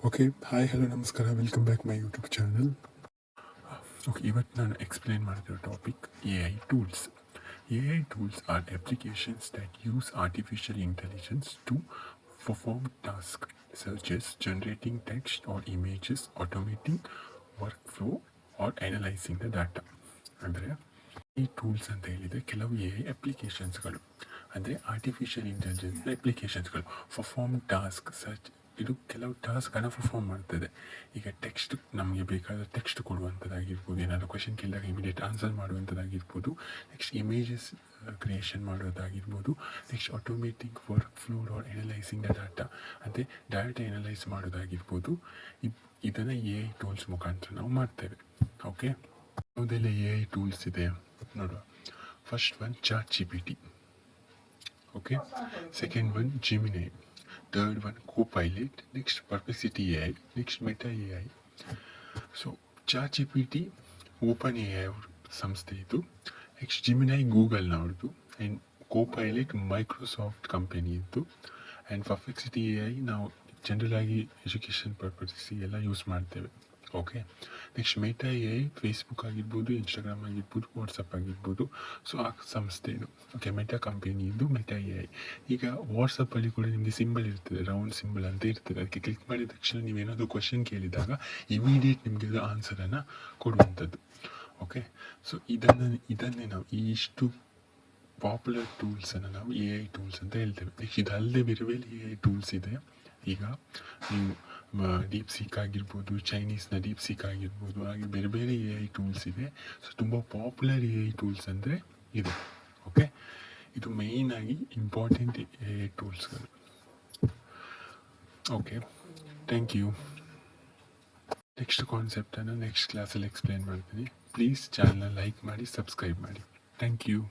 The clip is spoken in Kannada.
ಓಕೆ, ಹಾಯ್ ಹಲೋ ನಮಸ್ಕಾರ, welcome back my YouTube channel. Okay, ಇವತ್ತು ನಾನು ಎಕ್ಸ್ಪ್ಲೇನ್ ಮಾಡ್ತಿರೋ topic AI tools. AI tools are applications that use artificial intelligence to perform tasks such as generating text or images, automating workflow or analyzing the data. ಅಂದರೆ ಈ ಟೂಲ್ಸ್ ಅಂತ ಹೇಳಿದರೆ ಕೆಲವು AI ಅಪ್ಲಿಕೇಶನ್ಸ್ಗಳು, ಅಂದರೆ ಆರ್ಟಿಫಿಷಿಯಲ್ ಇಂಟೆಲಿಜೆನ್ಸ್ ಅಪ್ಲಿಕೇಶನ್ಸ್ಗಳು. ಪರ್ಫಾರ್ಮ್ ಟಾಸ್ಕ್ ಸರ್ಚ್, ಇದು ಕೆಲವು ಟಾಸ್ಕನ್ನು ಪರ್ಫಾರ್ಮ್ ಮಾಡ್ತದೆ. ಈಗ ಟೆಕ್ಸ್ಟ್, ನಮಗೆ ಬೇಕಾದ ಟೆಕ್ಸ್ಟ್ ಕೊಡುವಂಥದ್ದಾಗಿರ್ಬೋದು, ಏನಾದರೂ ಕ್ವೆಶನ್ ಕೇಳಿದಾಗ ಇಮಿಡಿಯೇಟ್ ಆನ್ಸರ್ ಮಾಡುವಂಥದ್ದಾಗಿರ್ಬೋದು. ನೆಕ್ಸ್ಟ್ ಇಮೇಜಸ್ ಕ್ರಿಯೇಷನ್ ಮಾಡೋದಾಗಿರ್ಬೋದು. Next automatic workflow or analysing the data, ಅಂದರೆ ಡಾಟಾ ಎನಲೈಸ್ ಮಾಡೋದಾಗಿರ್ಬೋದು. ಇದನ್ನು AI ಟೂಲ್ಸ್ ಮುಖಾಂತರ ನಾವು ಮಾಡ್ತೇವೆ. ಓಕೆ, ಯಾವುದೆಲ್ಲ AI ಟೂಲ್ಸ್ ಇದೆ ನೋಡುವ. First one ChatGPT, okay. Second one Gemini, third one Copilot, next Perplexity AI, next Meta AI. So ChatGPT open AI ಅವ್ರ ಸಂಸ್ಥೆ ಇದು. ನೆಕ್ಸ್ಟ್ Gemini ಗೂಗಲ್ನವ್ರದ್ದು, ಆ್ಯಂಡ್ Copilot ಮೈಕ್ರೋಸಾಫ್ಟ್ ಕಂಪನಿ ಇದ್ದು, ಆ್ಯಂಡ್ Perplexity AI ನಾವು ಜನರಲ್ ಆಗಿ ಎಜುಕೇಷನ್ ಪರ್ಪಸ್ಸಿಗೆಲ್ಲ ಯೂಸ್ ಮಾಡ್ತೇವೆ. Okay, next Meta AI Facebook ಆಗಿರ್ಬೋದು, ಇನ್ಸ್ಟಾಗ್ರಾಮ್ ಆಗಿರ್ಬೋದು, ವಾಟ್ಸಪ್ ಆಗಿರ್ಬೋದು. ಸೊ ಆ ಸಂಸ್ಥೆ ಇದು. ಓಕೆ, ಮೆಟಾ ಕಂಪನಿ ಇದು Meta AI. ಈಗ ವಾಟ್ಸಪ್ಪಲ್ಲಿ ಕೂಡ ನಿಮಗೆ ಸಿಂಬಲ್ ಇರ್ತದೆ, ರೌಂಡ್ ಸಿಂಬಲ್ ಅಂತ ಇರ್ತದೆ. ಅದಕ್ಕೆ ಕ್ಲಿಕ್ ಮಾಡಿದ ತಕ್ಷಣ ನೀವೇನಾದರೂ ಕ್ವಶನ್ ಕೇಳಿದಾಗ ಇಮಿಡಿಯೇಟ್ ನಿಮಗೆ ಅದು ಆನ್ಸರನ್ನು ಕೊಡುವಂಥದ್ದು. ಓಕೆ, ಸೊ ಇದನ್ನೇ ನಾವು ಈ ಇಷ್ಟು ಪಾಪ್ಯುಲರ್ ಟೂಲ್ಸನ್ನು ನಾವು AI ಟೂಲ್ಸ್ ಅಂತ ಹೇಳ್ತೇವೆ. ನೆಕ್ಸ್ಟ್ ಇದಲ್ಲದೆ ಬೇರೆ ಬೇರೆ AI ಟೂಲ್ಸ್ ಇದೆ. ಈಗ ನೀವು ಡೀಪ್ ಸೀಕ್ ಆಗಿರ್ಬೋದು, ಚೈನೀಸ್ನ ಡೀಪ್ ಸೀಕ್ ಆಗಿರ್ಬೋದು, ಹಾಗೆ ಬೇರೆ ಬೇರೆ AI ಟೂಲ್ಸ್ ಇದೆ. ಸೊ ತುಂಬ ಪಾಪ್ಯುಲರ್ AI ಟೂಲ್ಸ್ ಅಂದರೆ ಇದೆ. ಓಕೆ, ಇದು ಮೇಯ್ನಾಗಿ ಇಂಪಾರ್ಟೆಂಟ್ AI ಟೂಲ್ಸ್ಗಳು. Okay, thank you. ನೆಕ್ಸ್ಟ್ ಕಾನ್ಸೆಪ್ಟನ್ನು ನೆಕ್ಸ್ಟ್ ಕ್ಲಾಸಲ್ಲಿ ಎಕ್ಸ್ಪ್ಲೇನ್ ಮಾಡ್ತೀನಿ. ಪ್ಲೀಸ್ ಚಾನಲ್ನ ಲೈಕ್ ಮಾಡಿ, ಸಬ್ಸ್ಕ್ರೈಬ್ ಮಾಡಿ. Thank you.